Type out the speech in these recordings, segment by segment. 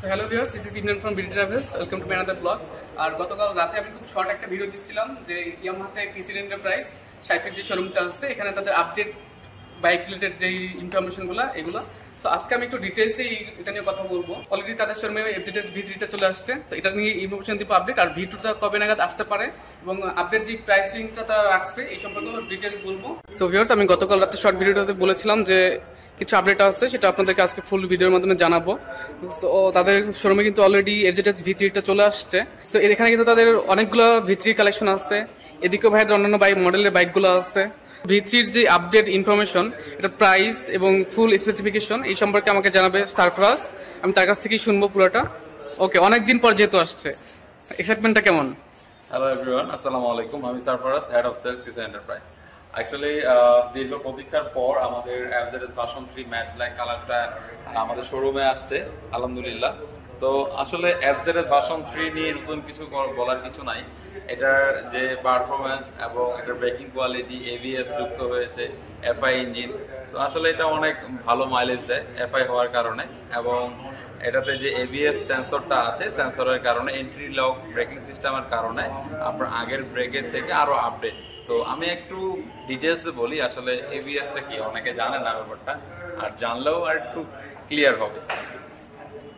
So hello viewers, this is Imran from BD Travels. Welcome to my another vlog. আর গতকাল রাতে আমি খুব short একটা ভিডিও দিচ্ছিলাম যে ইয়ামাহাতে পিসি এন্টারপ্রাইজ সাইটের যে শোরুমটা আছে এখানে তাদের আপডেট বাইক রিলেটেড যে ইনফরমেশনগুলো এগুলো। সো আজকে আমি একটু ডিটেইলসে এটা নিয়ে কথা বলবো। অলরেডি তাদের শোরুমে এফজেডএস V3টা চলে আসছে, তো এটা নিয়ে ইনফরমেশন দিব আপডেট। আর V2টা কবে নাগাদ আসতে পারে এবং আপডেট যে প্রাইসিংটা তারা রাখছে এই সম্পর্কে ডিটেইলস বলবো। সো ভিউয়ার্স, আমি গতকাল রাতে শর্ট ভিডিওটাতে বলেছিলাম যে কিছু আপডেট আছে সেটা আপনাদেরকে আজকে ফুল ভিডিওর মাধ্যমে জানাবো। সো তাদের শোরুমে কিন্তু অলরেডি এফজেডএস V3টা চলে আসছে। সো এখানে কিন্তু তাদের অনেকগুলো V3 কালেকশন আছে, এদিকেও ভাইদের অন্যান্য বাইক মডেলের বাইকগুলো আছে। V3 যে আপডেট ইনফরমেশন, এটা প্রাইস এবং ফুল স্পেসিফিকেশন এই সম্পর্কে আমাকে জানাবে সারফরাজ। আমি তার কাছ থেকেই শুনবো পুরোটা। ওকে, অনেকদিন পর যেহেতু আসছে, এক্সাইটমেন্টটা কেমন? হ্যালো এভরিওয়ান, আসসালামু আলাইকুম। আমি Sarfaraz, head of sales PC enterprise. Actually দীর্ঘ প্রতীক্ষার পর আমাদের এফজেডএস ভার্সন 3 ম্যাট ব্ল্যাক কালারটা আমাদের শোরুমে আসছে আলহামদুলিল্লাহ। তো আসলে এফজেডএস ভার্সন 3 নিয়ে নতুন কিছু বলার কিছু নাই। এটার যে পারফরমেন্স এবং এটার ব্রেকিং কোয়ালিটি, এবিএস যুক্ত হয়েছে, এফআই ইঞ্জিন, তো আসলে এটা অনেক ভালো মাইলেজ দেয় এফআই হওয়ার কারণে। এবং এটাতে যে এবিএস সেন্সরটা আছে, সেন্সরের কারণে এন্ট্রি লক ব্রেকিং সিস্টেমের কারণে আপনার আগের ব্রেকের থেকে আরো আপডেট। তো আমি একটু ডিটেলসে বলি আসলে এবিএসটা কি, অনেকে জানে না ব্যাপারটা, আর জানলেও আর একটু ক্লিয়ার হবে।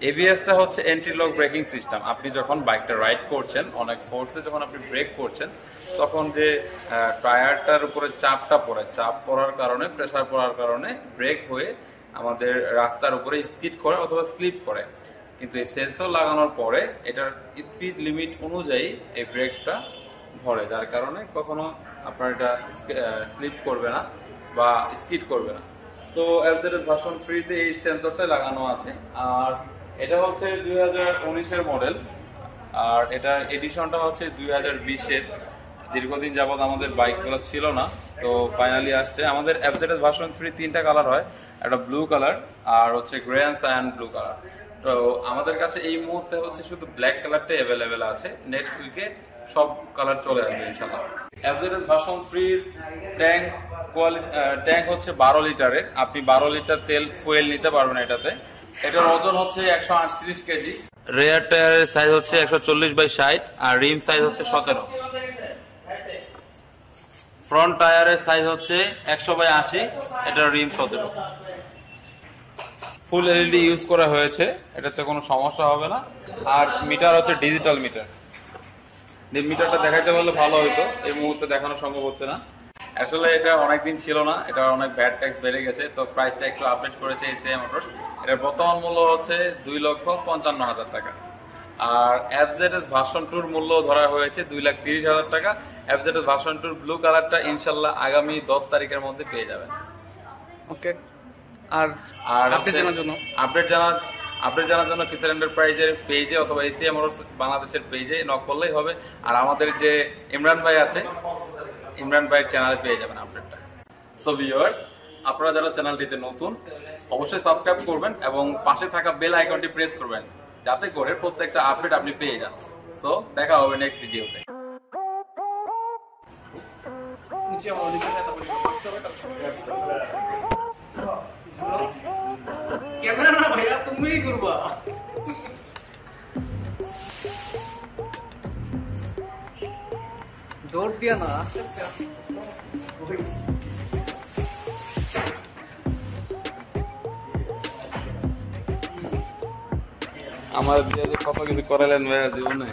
এবিএসটা হচ্ছে এন্ট্রি লক ব্রেকিং সিস্টেম। আপনি যখন বাইকটা রাইড করছেন, অনেক ফোর্সে যখন আপনি ব্রেক করছেন, তখন যে টায়ারটার উপরে চাপটা পড়ে, চাপ পড়ার কারণে, প্রেসার পড়ার কারণে ব্রেক হয়ে আমাদের রাস্তার উপরে স্কিড করে অথবা স্লিপ করে। কিন্তু এই সেন্সর লাগানোর পরে এটার স্পিড লিমিট অনুযায়ী এই ব্রেকটা ধরে, যার কারণে কখনো আপনার এটা স্লিপ করবে না বা স্কিড করবে না। তো এফজেডএস ভার্সন 3 তে এই সেন্সরটা লাগানো আছে। আর এটা হচ্ছে 2019-এর মডেল, আর এটা এডিশনটা হচ্ছে 2020-এর। দীর্ঘদিন যাবত আমাদের বাইকগুলো ছিল না, তো ফাইনালি আসছে। আমাদের এফজেডএস ভার্সন 3 তিনটা কালার হয়, একটা ব্লু কালার আর হচ্ছে গ্রে অ্যান্ড ব্লু কালার। তো আমাদের কাছে এই মুহূর্তে হচ্ছে শুধু ব্ল্যাক কালারটা অ্যাভেলেবেল আছে। নেক্সট উইকে সব কালার চলে আসবে ইনশাআল্লাহ। এফজেডএস ভার্সন 3 ট্যাঙ্ক হচ্ছে 12 লিটারের। আপনি 12 লিটার তেল ফুয়েল নিতে পারবেন এটাতে। এটার ওজন হচ্ছে 138 কেজি। রেয়ার টায়ারের সাইজ হচ্ছে 140/60 আর রিম সাইজ হচ্ছে 17। ফ্রন্ট টায়ারের সাইজ হচ্ছে 100/80, এটার রিম 17। ফুল এলইডি ইউজ করা হয়েছে, এটাতে কোনো সমস্যা হবে না। আর মিটার হচ্ছে ডিজিটাল মিটার। মিটারটা দেখাইতে পারলে ভালো হইতো, এই মুহূর্তে দেখানো সম্ভব হচ্ছে না। আসলে এটা অনেকদিন ছিল না, এটা অনেক ভ্যাট ট্যাক্স বেড়ে গেছে, তো প্রাইসটা একটু আপডেট করেছে এসিআই মোটরস। এটার বর্তমান মূল্য হচ্ছে 2,55,000 টাকা। আর এফজেডএস ভার্সন 2 মূল্য ধরা হয়েছে 2,30,000 টাকা। এফজেডএস ভার্সন 2 ব্লু কালারটা ইনশাল্লাহ আগামী 10 তারিখের মধ্যে পেয়ে যাবেন। ওকে, আর আপডেট জানার জন্য পিসি এন্টারপ্রাইজের পেজে অথবা এসিআই মোটরস বাংলাদেশের পেজে নক করলেই হবে। আর আমাদের যে ইমরান ভাই আছে, ইমরান ভাইয়ের চ্যানেলে পেয়ে যাবেন আপডেটটা। সো ভিউয়ার্স, আপনারা যারা চ্যানেলটিতে নতুন, অবশ্যই সাবস্ক্রাইব করবেন এবং পাশে থাকা বেল আইকনটি প্রেস করবেন, যাতে করে প্রত্যেকটা আপডেট আপনি পেয়ে যান। সো দেখা হবে নেক্সট ভিডিওতে। ক্যামেরা না ভাইয়া, তুমিই করবা। দৌড় দিয়া না, আস্তে আস্তে আমার দিয়ে কত কিছু করালেন ভাইয়া জীবনে।